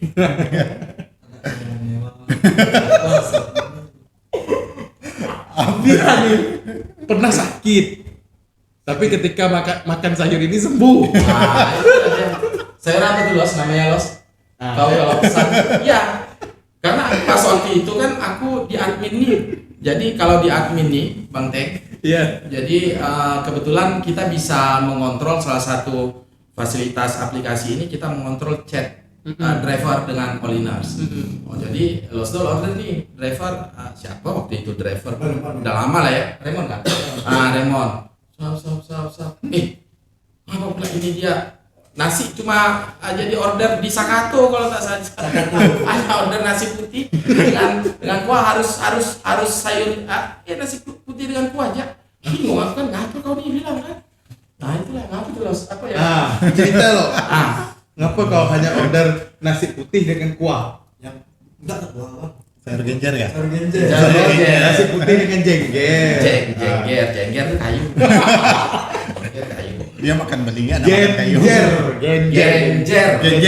Dia nih pernah sakit. Tapi ketika makan sayur ini sembuh. Nah, itu aja. Saya apa tuh Los namanya Los? Tahu kalau pesan? Iya. Karena pas waktu itu kan aku di admin nih. Jadi kalau di admin nih, Bang Tek. Iya. Jadi kebetulan kita bisa mengontrol salah satu fasilitas aplikasi ini, kita mengontrol chat driver dengan Oliners. Oh, jadi Losdol order nih driver, siapa waktu itu driver? Udah lama lah ya, Raymond kan? Raymond. Sap. Apa pula ini dia? Nasi cuma jadi order di Sakato kalau tak salah. Ada order nasi putih dengan kuah harus sayur, nasi putih dengan kuah aja. Bingung aku kan, ngapa kau nih bilang kan? Nah itulah ngapa tuh apa ya? Cerita lo. Ngapa kau hanya order nasi putih dengan kuah? Yang enggak kuah. Sayur genjer ya? Sayur genjer. Nasi putih dengan jengger. Jengger tuh kayu. Jengger kayu. Dia makan belingan makan kayu. Genjer. Genjer kayu.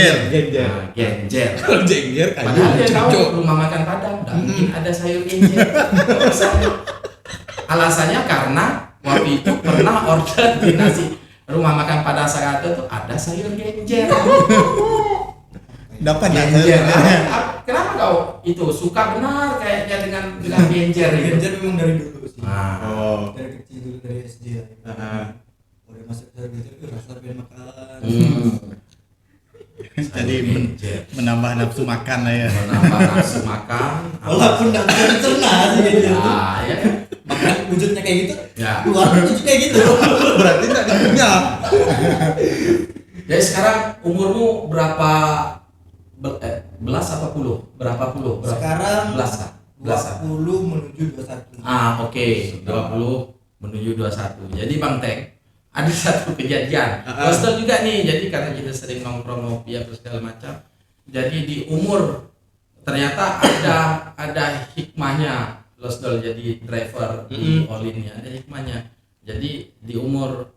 Padahal dia tahu rumah makan Padang, nggak mungkin ada sayur genjer. Alasannya karena waktu itu pernah order di nasi rumah makan Padang Sakato tuh ada sayur genjer. Dapat genjer. Kenapa kau itu suka benar kayaknya dengan genjer itu? Genjer memang dari dulu sih. Oh. Dari kecil dulu dari SD lah. Udah masuk sayur genjer rasa pengen makan. Jadi menambah nafsu makan lah ya. Menambah nafsu makan. Walaupun nggak bisa dicerna sih genjer itu. Ya. Makan wujudnya kayak gitu. Ya. Keluar wujud kayak gitu. Berarti tidak dikunyah. Jadi sekarang umurmu berapa? Belas apa puluh? Berapa puluh? Sekarang belasan. 20 menuju 21. Oke. 20 menuju 21. Jadi Bang Teng, ada satu kejadian. Losdol juga nih. Jadi karena kita sering nongkrong ngopi apa segala macam. Jadi di umur ternyata ada hikmahnya Losdol jadi driver di Olin ya. Ada hikmahnya. Jadi di umur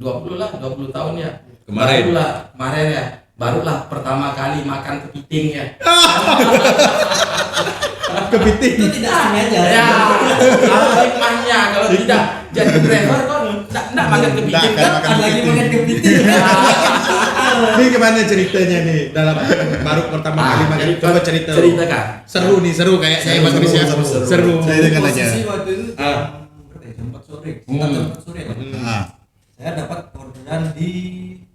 20 tahun ya. Kemarin ya. Barulah pertama kali makan kepiting ya. Kepiting. Itu tidak sengaja. Ya, hikmahnya kalau tidak jadi driver kok enggak makan kepiting kan? Lagi makan kepiting. Ini gimana ceritanya nih dalam baru pertama kali makan? Coba ceritakan. Seru kayaknya Mas Kris ya. Seru. Saya dengar aja. Posisi waktu itu jam 4 sore. Jam 4 sore. Saya dapat orderan di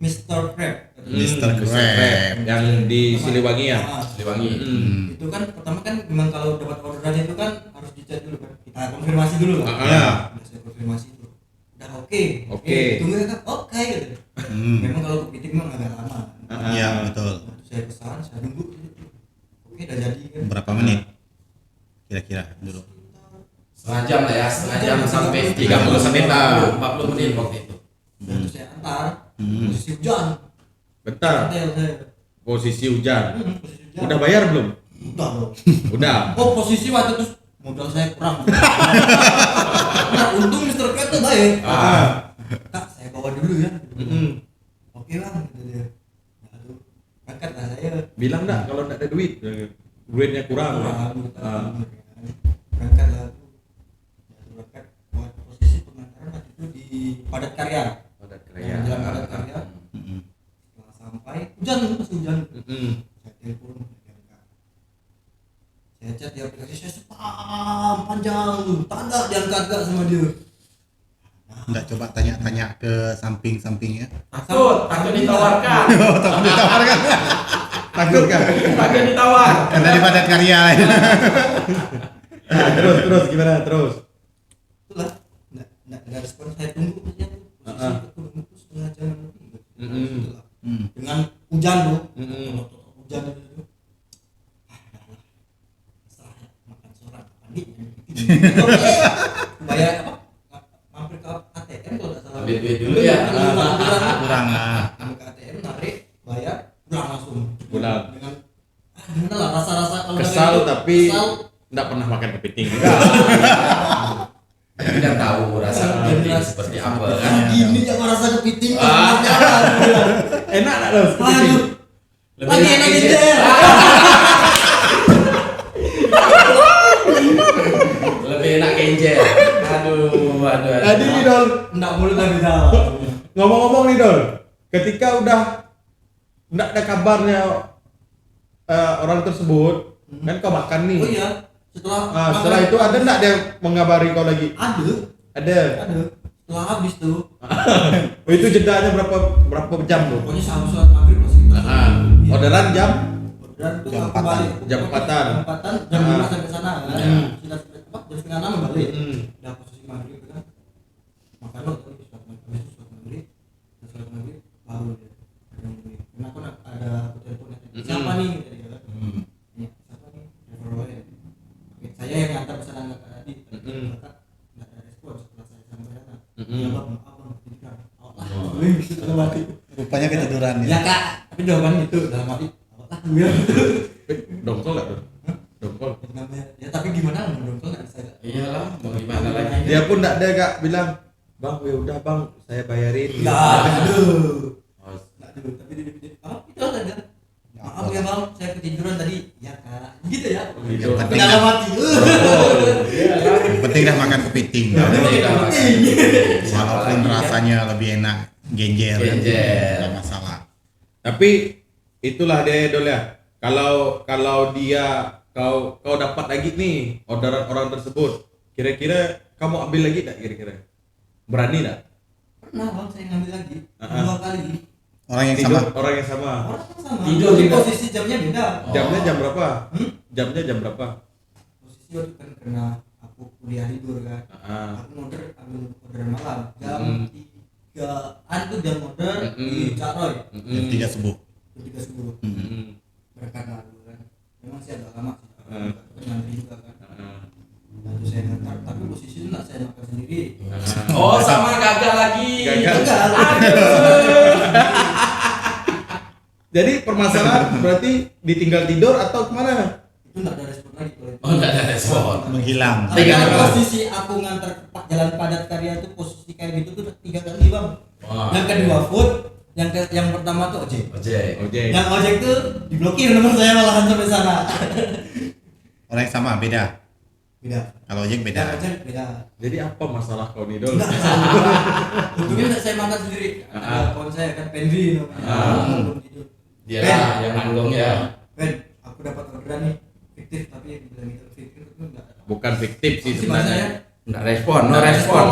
Mr. Crab. Mr. Crab yang di Siliwangi ya. Siliwangi. Itu kan pertama kan memang kalau dapat orderan itu kan harus dicek dulu kan. Kita konfirmasi dulu lah. Saya konfirmasi dulu. Udah oke. Tunggu kan. Oke gitu. Memang kalau kepiting memang agak lama. Iya betul. Saya pesan, saya nunggu. Oke, udah jadi kan. Berapa menit? Kira-kira dulu. Setengah jam lah ya, setengah jam sampai 30 sampai 40 menit waktu itu. Terus saya antar. Posisi hujan. Bentar. Hotel saya. Posisi hujan. Posisi hujan. Udah bayar belum? Udah dong. Udah. Posisi waktu itu modal saya kurang. Nah, untung Mr. Cat tuh baik. Kak, saya bawa dulu ya. Oke bang, gitu dia. Aduh, berangkat lah saya. Bilang enggak kalau enggak ada duit. Duitnya kurang. Berangkat lah. Berangkat buat posisi pengantaran waktu itu di Padat Karya. Jalan Padat Karya. Setelah sampai hujan, masih hujan. Saya telepon. Saya chat di aplikasi, saya spam panjang, tanda diangkat gak sama dia. Enggak coba tanya-tanya ke samping-sampingnya. Takut ditawarkan. Takut ditawarkan. Takut kan? Takut ditawar. Karena di Padat Karya. Nah, terus gimana terus? Itulah, nggak respon, saya tunggu aja tuh. Posisi aku nunggu setengah jam lebih. Itulah. Dengan hujan tuh, hujan itu. Makan sorak pagi. Bayar apa? Mampir ke ATM kalau nggak salah. Ambil duit dulu ya. Kurang. Mampir ke ATM, narik, bayar, pulang langsung. Pulang. Dengan gimana lah rasa-rasa kalau Kesal gitu, tapi kesal. enggak pernah makan kepiting juga. Tidak tahu rasa kepiting seperti apa kan. Gini yang merasa kepiting. Enak enggak loh kepiting? Aduh. Lagi enak genjer. Lebih enak genjer. Aduh. Tadi nih Dol, Enggak mulut lagi jawab. ngomong-ngomong nih Dol, ketika udah enggak ada kabarnya orang tersebut, kan kau makan nih. Oh iya, Setelah itu ada enggak dia mengabari kau lagi? Ada. Setelah habis tuh. Oh, itu jedanya berapa jam tuh? Pokoknya sehabis sholat maghrib masih. Orderan jam Dan itu Jam aku balik. Jam 4-an. Jam 5 sampai sana kan. Sudah sampai tempat jam setengah 6 balik. Udah posisi maghrib kan. Makan lo tadi sudah habis itu sudah maghrib. Sudah sholat maghrib baru dia ada ngomongin. Karena aku ada aku telepon siapa nih tadi kan. Iya, siapa nih? Driver lain. Saya yang ngantar pesanan Kak tadi. Kakak enggak ada respon setelah saya sampai sana. Ya Bang, maaf Bang, tidak. Allah. Mati. Rupanya ketiduran Ya ya. Kak, tapi jawaban itu dalam hati Allah gue. Dongkol nggak tuh? Dongkol. Ya tapi gimana mau dongkol nggak bisa. Iyalah, mau gimana lagi? Dia pun nggak ada Kak bilang, Bang, ya udah Bang, saya bayarin. Aduh. Oh, Aduh, tapi dia apa itu aja. Maaf ya Bang, saya ketiduran tadi. Ya Kak, gitu ya. gitu. Tapi dalam hati. Yang penting dah makan kepiting. Walaupun rasanya lebih enak genjer kan. Nggak masalah. Tapi itulah dia Dol ya. Kalau dia kau dapat lagi nih orderan orang tersebut, kira-kira kamu ambil lagi tak kira-kira? Berani tak? Pernah Bang saya ngambil lagi 2 kali. Orang yang sama. Orang yang sama. Orang kan sama. Tidur Tapi juga. posisi jamnya beda. Jamnya jam berapa? Jamnya jam berapa? Posisi waktu kan karena aku kuliah libur kan. Aku ambil orderan malam jam 3-an tuh jam order di Cak Roy. Jam 3 subuh. Jam 3 subuh. Berangkat lalu kan. Memang sih agak lama sih. Ngantri juga kan. Lalu saya ngantar, tapi posisi itu nggak saya makan sendiri. Oh, sama gagal lagi. Gagal. Jadi permasalahan berarti ditinggal tidur atau kemana? Itu nggak ada respon lagi kalau itu. Oh, enggak ada respon. Menghilang. Tapi Tiga kalau kali. posisi aku ngantar ke Jalan Padat Karya itu posisi kayak gitu tuh 3 kali Bang. Wah. Yang kedua food, yang pertama tuh ojek. Ojek. Yang ojek tuh diblokir nomor saya malahan sampai sana. Orang yang sama beda. Beda. Kalau ojek Yang beda. ojek beda. Jadi apa masalah kau nih Dol? Enggak, untungnya nggak saya makan sendiri. Ada kawan saya kan Pendri namanya. Gitu. Dia lah yang nanggung ya. Ben, aku dapat orderan nih fiktif tapi yang bilang itu fiktif itu enggak. Bukan fiktif sih Sih bahasanya. sebenarnya. Enggak respon, no Nggak respon.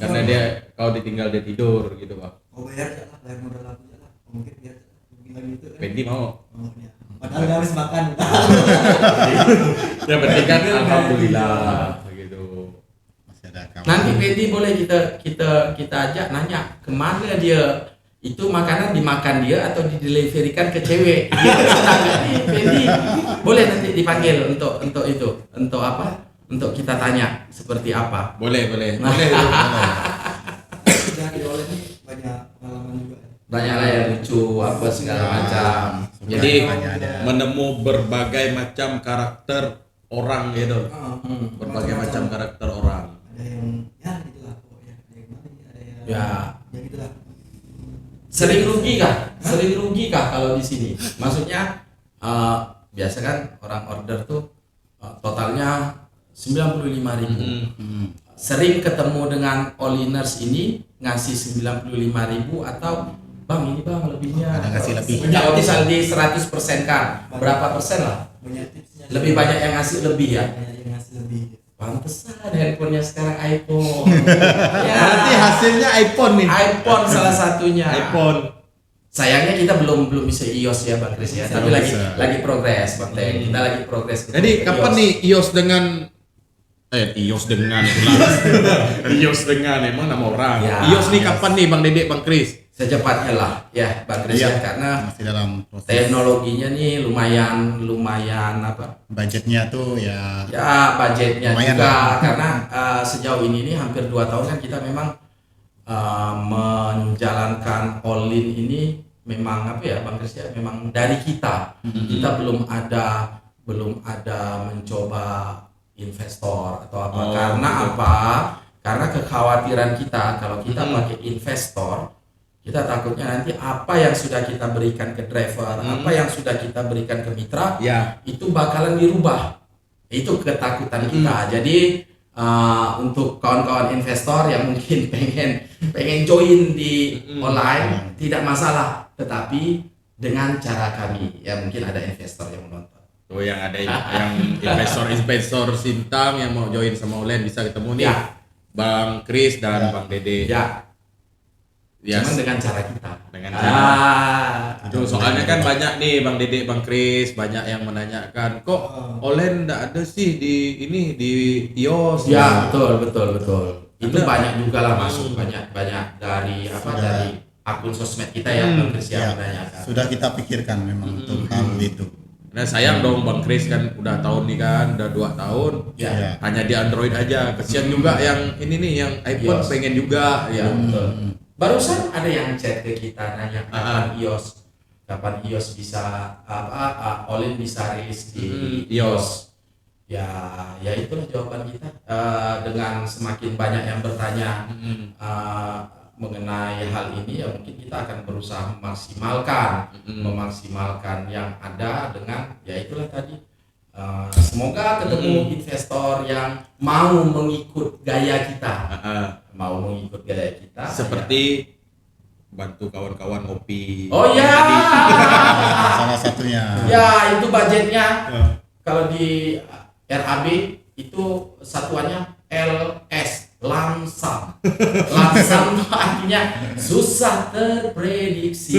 Karena dia kau ditinggal dia tidur gitu Pak. Oh bayar aja lah, bayar modal aku aja lah. Mungkin biar bilang gitu kan. Pendi mau. Oh, dia. Padahal udah habis makan. Yang penting kan alhamdulillah gitu. Masih ada kawan. Nanti Fendi boleh kita ajak nanya kemana dia itu makanan dimakan dia atau dideliverikan ke cewek. Dia senang nggak nih Fendi? Boleh nanti dipanggil untuk itu untuk apa? Untuk kita tanya seperti apa. Boleh. Jadi oleh ini banyak pengalaman juga. Banyak lah yang lucu apa segala macam. Jadi Banyak ada. menemu berbagai macam karakter orang gitu. Berbagai macam Macam-macam. karakter orang. Ada yang ya gitulah pokoknya. Ada yang mana ada yang Ya. ya gitulah. Sering rugi kah? Sering rugi kah kalau di sini? Maksudnya biasa kan orang order tuh totalnya 95.000. Sering ketemu dengan Oliners ini ngasih 95.000 atau Bang ini Bang lebihnya. Ada ngasih lebih. Punya Otis Aldi 100% kan? Berapa persen lah? Banyak tipsnya. Lebih banyak yang ngasih lebih ya. Banyak yang ngasih lebih. Pantesan handphonenya sekarang iPhone. Ya. Berarti hasilnya iPhone nih. iPhone salah satunya. iPhone. Sayangnya kita belum bisa iOS ya Bang Kris ya, tapi Belum lagi bisa. lagi progres Bang Teng. Kita lagi progres. Jadi kapan nih iOS dengan iOS dengan iOS dengan emang nama orang. Ya. iOS nih kapan nih Bang Dedek, Bang Kris? Secepatnya lah ya Bang Kris Iya. ya, karena Masih dalam proses. teknologinya nih lumayan apa? Budgetnya tuh ya Ya budgetnya Lumayan juga lah. karena sejauh ini nih hampir 2 tahun kan kita memang menjalankan all-in ini memang apa ya Bang Kris ya, memang dari kita belum ada mencoba investor atau apa. Oh, Karena gitu. apa? Karena kekhawatiran kita kalau kita pakai investor, kita takutnya nanti apa yang sudah kita berikan ke driver, apa yang sudah kita berikan ke mitra, Ya. itu bakalan dirubah. Itu ketakutan kita. Jadi untuk kawan-kawan investor yang mungkin pengen join di online tidak masalah, tetapi dengan cara kami ya, mungkin ada investor yang menonton. Tuh yang ada yang investor Sintang yang mau join sama Olen bisa ketemu nih. Ya. Bang Kris dan Bang Dede. Ya, Yes. Cuman dengan cara kita. Dengan cara. Tuh, Tidak soalnya boleh. kan banyak nih Bang Dede, Bang Kris, banyak yang menanyakan kok Olen nggak ada sih di iOS. Ya, betul. Itu Ada. banyak juga lah masuk, banyak dari dari akun sosmed kita ya, Bang Kris Ya, yang menanyakan. sudah kita pikirkan memang untuk hal itu. Nah sayang dong Bang Kris kan udah tahun nih kan, udah 2 tahun. Ya. Ya. Hanya di Android aja. Kesian juga yang ini nih, yang iPhone iOS. pengen juga. Ya, Ya. betul. Barusan ada yang chat ke kita nanya kapan iOS bisa Olin bisa rilis di iOS. Ya itulah jawaban kita. Dengan semakin banyak yang bertanya mengenai hal ini, ya mungkin kita akan berusaha memaksimalkan yang ada dengan ya itulah tadi. Semoga ketemu investor yang mau mengikut gaya kita. Seperti bantu kawan-kawan ngopi. Oh ya. Salah satunya. Ya, itu budgetnya. Kalau di RAB itu satuannya LS, lamsam. Lamsam itu artinya susah terprediksi.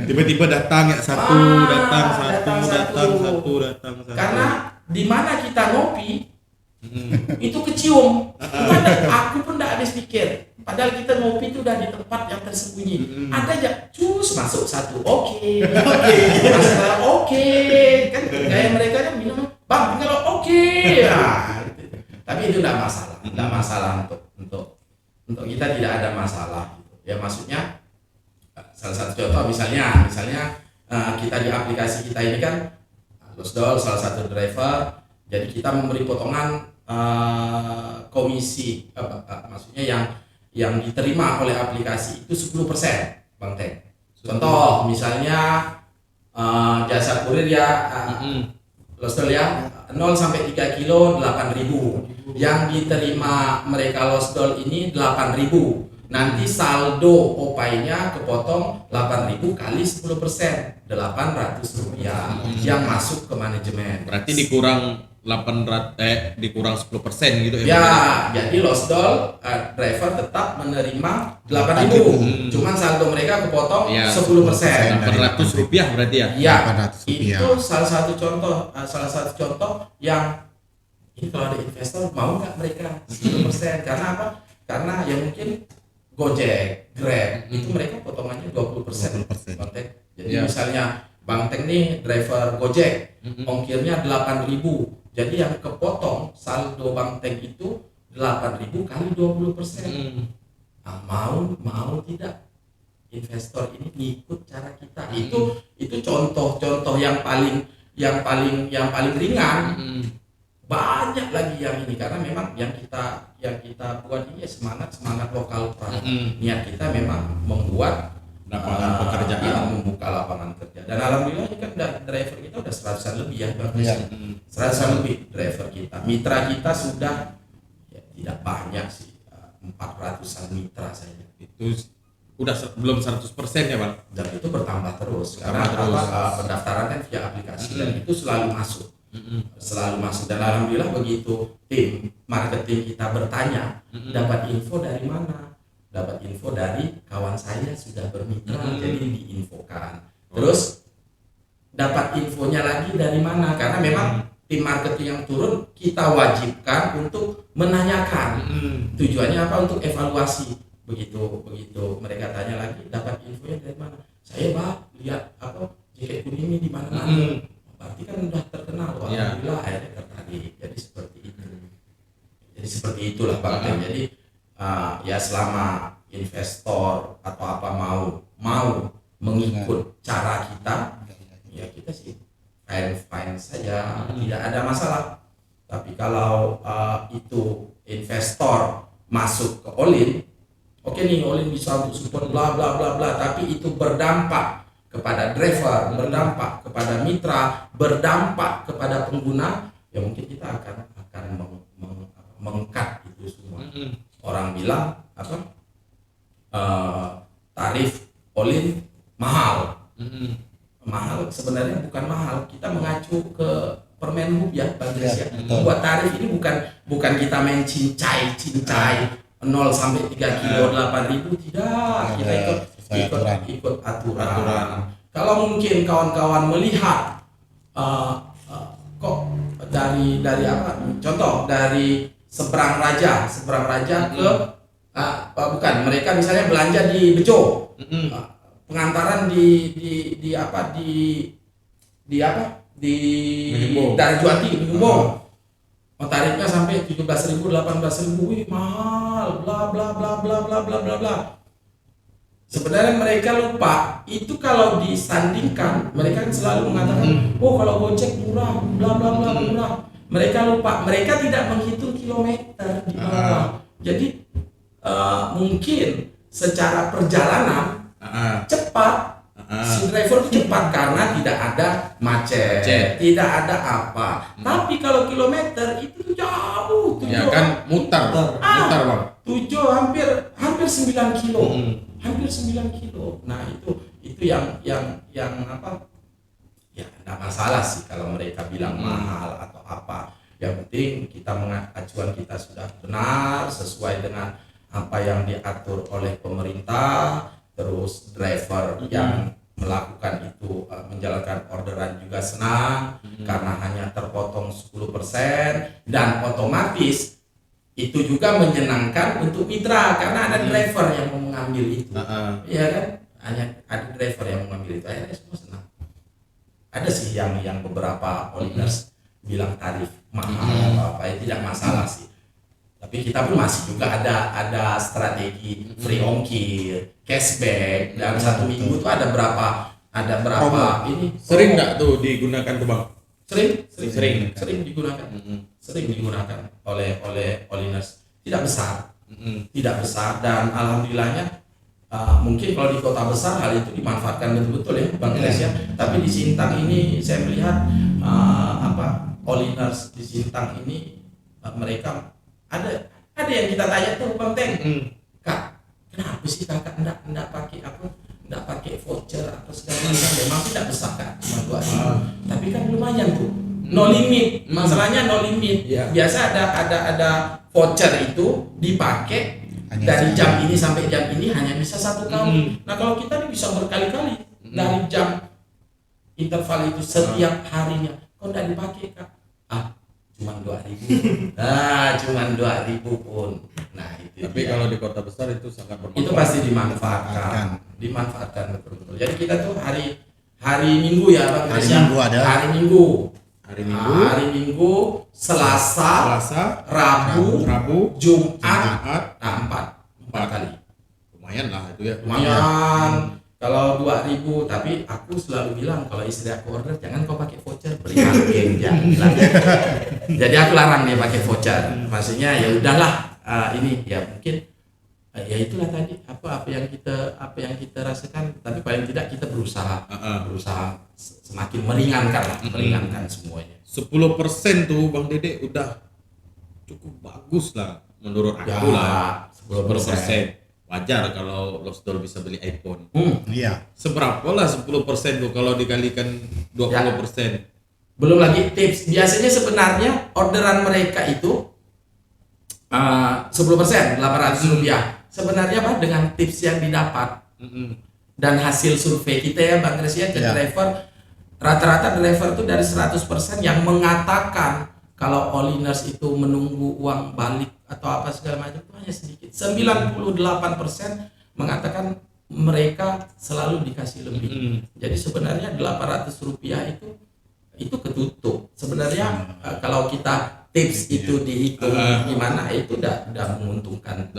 Tiba-tiba datang ya datang satu. Karena di mana kita ngopi itu kecium. Aku pun tidak habis pikir. Padahal kita ngopi itu udah di tempat yang tersembunyi. Ada aja cus masuk satu. Oke. Masalah oke. Kan gaya mereka kan bilang, "Bang, kalau oke." Ya, gitu. Tapi itu tidak masalah untuk kita, tidak ada masalah gitu. Ya maksudnya salah satu contoh misalnya kita di aplikasi kita ini kan Losdol salah satu driver, jadi kita memberi potongan komisi maksudnya yang diterima oleh aplikasi itu 10%, Bang Teng. Contoh misalnya jasa kurir ya Losdol ya 0 sampai 3 kilo 8.000. Yang diterima mereka Losdol ini 8.000. Nanti saldo opainya kepotong 8.000 kali 10%, 800 rupiah yang masuk ke manajemen. Berarti dikurang 10% gitu Ya, jadi Losdol driver tetap menerima 8.000. Cuman saldo mereka kepotong Ya, 10%. 800 rupiah berarti ya? Ya, 800 rupiah. itu salah satu contoh yang ini kalau ada investor mau nggak mereka 10%? Karena apa? Karena ya mungkin Gojek, Grab itu mereka potongannya 20%. 20%. Bang Teng. Jadi Ya. misalnya Bang Teng nih driver Gojek, ongkirnya 8.000. Jadi yang kepotong saldo Bang Teng itu 8.000 kali 20%. Nah, mau tidak investor ini ngikut cara kita? Itu contoh yang paling ringan. Banyak lagi yang ini karena memang yang kita buat ini ya semangat lokal pride. Niat kita memang membuat Lapangan pekerjaan. ya, membuka lapangan kerja. Dan alhamdulillah ini kan driver kita udah 100-an lebih ya, Bang. Iya. 100-an lebih driver kita. Mitra kita sudah ya, tidak banyak sih, 400-an mitra saja. Itu udah belum 100% ya Bang? Dan itu bertambah terus Bertambah karena terus. pendaftaran kan via aplikasi dan itu selalu masuk. Dan alhamdulillah begitu tim marketing kita bertanya dapat info dari mana, dapat info dari kawan saya sudah bermitra jadi diinfokan. Terus dapat infonya lagi dari mana, karena memang tim marketing yang turun kita wajibkan untuk menanyakan tujuannya apa, untuk evaluasi. Begitu mereka tanya lagi dapat infonya dari mana, saya lihat jaket kuning ini di mana-mana. Berarti kan udah terkenal, alhamdulillah akhirnya tertarik. Jadi seperti itulah Bang Teng. Jadi ya selama investor atau apa mau mengikut cara kita, ya kita sih fine saja, tidak ada masalah. Tapi kalau itu investor masuk ke Olin, oke nih Olin bisa untuk support bla bla bla bla, tapi itu berdampak kepada driver, berdampak kepada mitra, berdampak kepada pengguna, ya mungkin kita akan meng-cut itu semua. Orang bilang tarif Olin mahal. Mahal sebenarnya bukan mahal, kita mengacu ke Permenhub ya Bang Tris ya. Buat tarif ini bukan kita main cincai 0 sampai 3 kilo 8.000 tidak, kita ikut aturan. Kalau mungkin kawan-kawan melihat kok dari apa? Contoh dari seberang raja ke bukan, mereka misalnya belanja di Bejo, pengantaran di Darajwati, Minggu, tarifnya sampai 17.000, 18.000, wih mahal, bla bla bla bla bla bla bla bla. Sebenarnya mereka lupa, itu kalau disandingkan, mereka kan selalu mengatakan, oh kalau Gojek murah, bla bla bla murah. Mereka lupa, mereka tidak menghitung kilometer di bawah. Jadi mungkin secara perjalanan cepat, si driver itu cepat karena tidak ada macet, tidak ada apa. Tapi kalau kilometer itu jauh, ya kan mutar bang. 7 hampir 9 kilo, hampir 9 kilo. Nah itu yang apa? Ya tidak masalah sih kalau mereka bilang mahal atau apa. Yang penting kita acuan kita sudah benar sesuai dengan apa yang diatur oleh pemerintah. Terus driver yang melakukan itu menjalankan orderan juga senang karena hanya terpotong 10% dan otomatis itu juga menyenangkan untuk mitra karena ada driver yang mau mengambil itu. Iya kan? Hanya ada driver yang mengambil itu, akhirnya semua senang. Ada sih yang beberapa owners bilang tarif mahal apa itu tidak masalah sih. Tapi kita pun masih juga ada strategi free ongkir, cashback dalam 1 minggu tuh ada berapa ini. Sering nggak tuh digunakan tuh bang? Sering digunakan. Sering digunakan oleh owners. Tidak besar dan alhamdulillahnya mungkin kalau di kota besar hal itu dimanfaatkan betul-betul ya Bang Kres ya. Tapi di Sintang ini saya melihat owners di Sintang ini mereka ada yang kita tanya tuh Bang Teng, Kak, kenapa sih kakak enggak pakai voucher atau segala macam? Memang tidak besar kan, cuma 2.000. Tapi kan lumayan tuh, no limit. Masalahnya no limit. Biasa ada voucher itu dipakai dari jam ini sampai jam ini hanya bisa 1 kali. Nah kalau kita ini bisa berkali-kali dari jam interval itu setiap harinya. Kok enggak dipakai Kak? Cuma 2.000. Cuma 2.000 pun. Nah, itu. Tapi kalau di kota besar itu sangat bermanfaat. Itu pasti dimanfaatkan betul-betul. Jadi kita tuh hari Minggu ya, Bang. Hari Minggu, Selasa, Rabu, Jumat, 4 kali. Lumayan lah itu ya. Lumayan. Kalau 2.000, tapi aku selalu bilang kalau istri aku order jangan kau pakai voucher, beri harga jangan. Jadi aku larang dia pakai voucher. Maksudnya ya udahlah, ini ya mungkin ya itulah tadi apa yang kita rasakan. Tapi paling tidak kita berusaha semakin meringankan semuanya. 10% tuh Bang Dede udah cukup bagus lah menurut aku lah. 10%. Wajar kalau Losdol bisa beli iPhone. Iya. Seberapa lah 10% tuh kalau dikalikan 20%. Belum lagi tips. Biasanya sebenarnya orderan mereka itu 10%, 800 rupiah. Sebenarnya dengan tips yang didapat dan hasil survei kita ya Bang Kres ya ke driver, rata-rata driver itu dari 100% yang mengatakan kalau owners itu menunggu uang balik atau apa segala macam itu hanya sedikit. 98% mengatakan mereka selalu dikasih lebih. Jadi sebenarnya 800 rupiah itu ketutup. Sebenarnya kalau kita tips itu dihitung gimana itu udah menguntungkan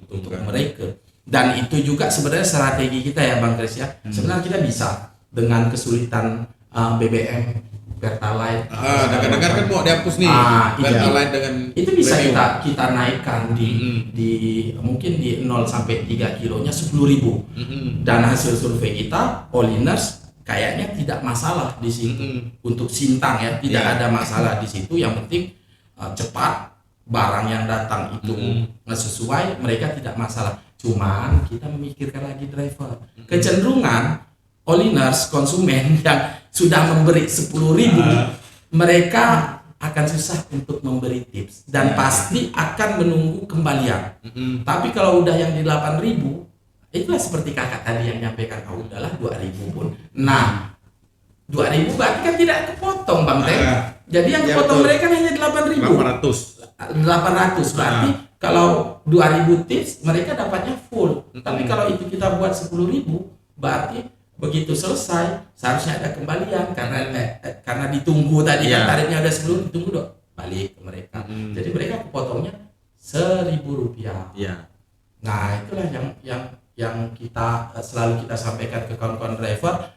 untuk mereka. Dan itu juga sebenarnya strategi kita ya Bang Kres ya. Sebenarnya kita bisa dengan kesulitan BBM Pertalite. Dengar-dengar kan mau dihapus nih. Pertalite dengan itu bisa kita naikkan di mungkin di 0 sampai 3 kilonya 10.000. Dan hasil survei kita owners kayaknya tidak masalah di situ. Untuk Sintang ya, tidak ada masalah di situ. Yang penting cepat, barang yang datang itu sesuai, mereka tidak masalah. Cuman kita memikirkan lagi driver. Kecenderungan owners konsumen yang sudah memberi 10.000 mereka akan susah untuk memberi tips dan pasti akan menunggu kembalian. Tapi kalau udah yang di 8.000, itulah seperti kakak tadi yang nyampaikan, udahlah 2.000 pun. Nah, 2.000 berarti kan tidak kepotong Bang Teng. Jadi yang kepotong mereka hanya 8.000. 800 berarti kalau 2.000 tips mereka dapatnya full. Tapi kalau itu kita buat 10.000, berarti begitu selesai seharusnya ada kembalian karena ditunggu tadi kan tarifnya udah 10, ditunggu dong balik ke mereka. Jadi mereka potongnya 1.000 rupiah. Nah itulah yang kita selalu kita sampaikan ke kawan-kawan driver,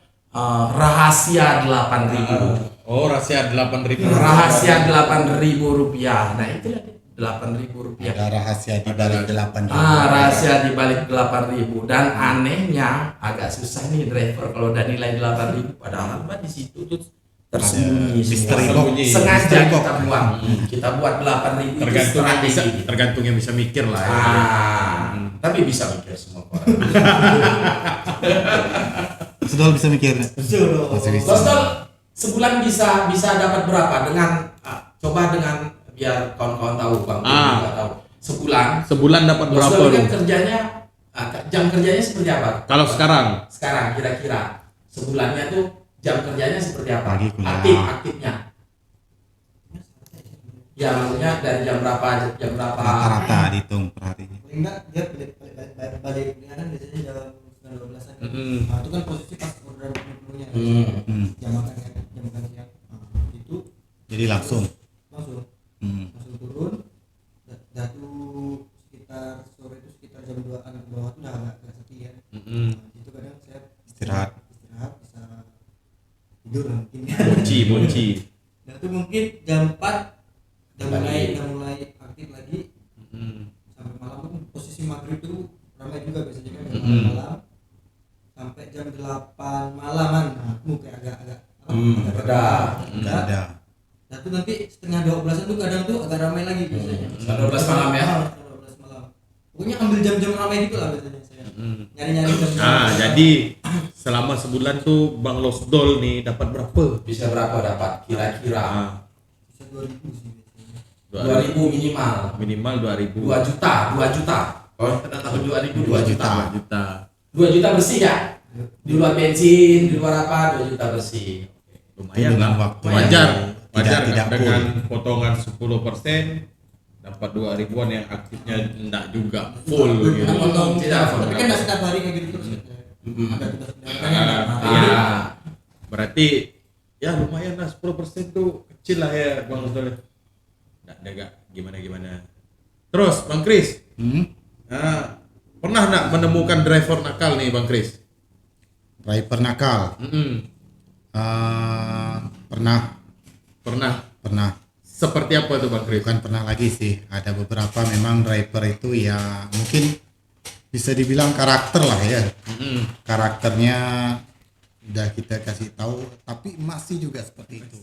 rahasia 8.000. Rahasia 8.000. Rahasia 8.000 rupiah. Nah itulah 8.000 rupiah. Ada rahasia di balik 8.000. Rahasia di balik 8.000. Dan anehnya agak susah nih driver kalau udah nilai 8.000, padahal di situ tuh tersembunyi misteri semua. box. Sengaja kita buang. Kita buat 8.000 itu strategi. Tergantung yang bisa mikir lah. Tapi bisa mikir semua orang. Sudah bisa mikir. Masih bisa. Dostol sebulan bisa dapat berapa dengan coba dengan biar kawan-kawan tahu Bang juga tahu. Sebulan dapat berapa Dostol kan kerjanya jam kerjanya seperti apa? Kalau sekarang Kira-kira sebulannya tuh jam kerjanya seperti apa? Pagi kuliah. Aktifnya. Ya maksudnya dari jam berapa Rata-rata dihitung per hari. Paling enggak dia balik kan biasanya jam 12-an. Nah, itu kan posisi pas orderan penuhnya. Jam makan siang. Itu Jadi langsung. langsung turun. Datu sekitar sore itu sekitar jam 2-an ke bawah tuh udah agak sepi ya. Itu kadang saya Istirahat. bisa tidur mungkin. Mochi. Dan itu mungkin jam 4 udah mulai aktif lagi. Sampai malam pun posisi maghrib itu ramai juga biasanya kan jam malam sampai jam 8 malaman. Nah, itu kayak agak reda. Ada. Nah, itu nanti setengah 12-an tuh kadang tuh agak ramai lagi biasanya. 12 malam ya. 12 malam. Pokoknya ambil jam-jam ramai gitu lah biasanya saya. Nyari-nyari jam. Jadi selama sebulan tuh Bang Losdol nih dapat berapa? Bisa berapa dapat kira-kira? Bisa 2.000 sih biasanya. 2.000 minimal. Minimal 2.000. 2 juta. Oh, kita tahu 2.000 2 juta. 2 juta bersih ya? Di luar bensin, di luar apa? 2 juta bersih. Lumayan Dengan lah. waktu Wajar tidak dengan potongan 10% dapat 2.000-an yang aktifnya enggak juga full gitu. Tapi kan nggak setiap hari kayak gitu terus. Ada tugas Iya. Berarti ya lumayan lah 10% tuh kecil lah ya Bang Losdol. Enggak gimana. Terus Bang Kris. Pernah enggak menemukan driver nakal nih Bang Kris? Driver nakal. Pernah. Seperti apa tuh Bang Kris? Bukan pernah lagi sih. Ada beberapa memang driver itu ya mungkin bisa dibilang karakter lah ya. Karakternya udah kita kasih tahu tapi masih juga seperti itu.